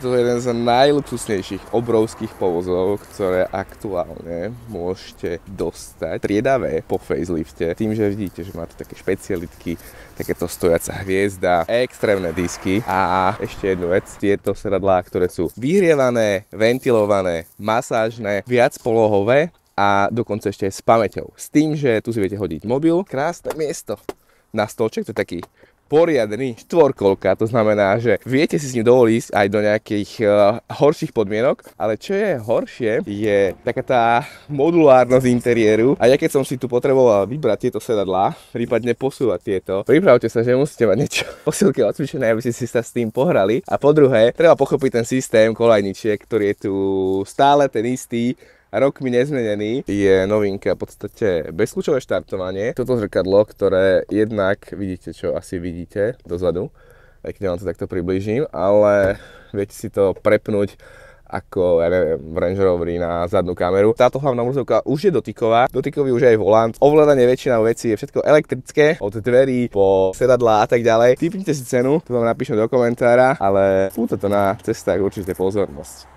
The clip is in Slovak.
To je jeden z najluxusnejších obrovských povozov, ktoré aktuálne môžete dostať triedavé po facelifte. Tým, že vidíte, že má to také špecialitky, takéto stojaca hviezda, extrémne disky a ešte jednu vec, tieto sedadlá, ktoré sú vyhrievané, ventilované, masážne, viacpolohové a dokonca ešte aj s pamäťou. S tým, že tu si viete hodiť mobil, krásne miesto na stolček, to je taký poriadny štvorkolka, to znamená, že viete si s ním dovoliť aj do nejakých horších podmienok, ale čo je horšie, je taká tá modulárnosť interiéru a ja keď som si tu potreboval vybrať tieto sedadlá, prípadne posúvať tieto, pripravte sa, že musíte mať niečo posilke odcvičené, aby ste si sa s tým pohrali a po druhé, treba pochopiť ten systém kolajničiek, ktorý je tu stále ten istý, rokmi nezmenený, je novinka v podstate bezkľúčové štartovanie. Toto zrkadlo, ktoré jednak vidíte, čo asi vidíte dozadu, aj keď vám to takto priblížim, ale viete si to prepnúť ako, ja neviem, v Range Roveri na zadnú kameru. Táto hlavná obrazovka už je dotyková, dotykový už je aj volant. Ovládanie väčšinou vecí je všetko elektrické, od dverí po sedadlá a tak ďalej. Tipnite si cenu, to vám napíšem do komentára, ale púta to na cestách určite pozornosť.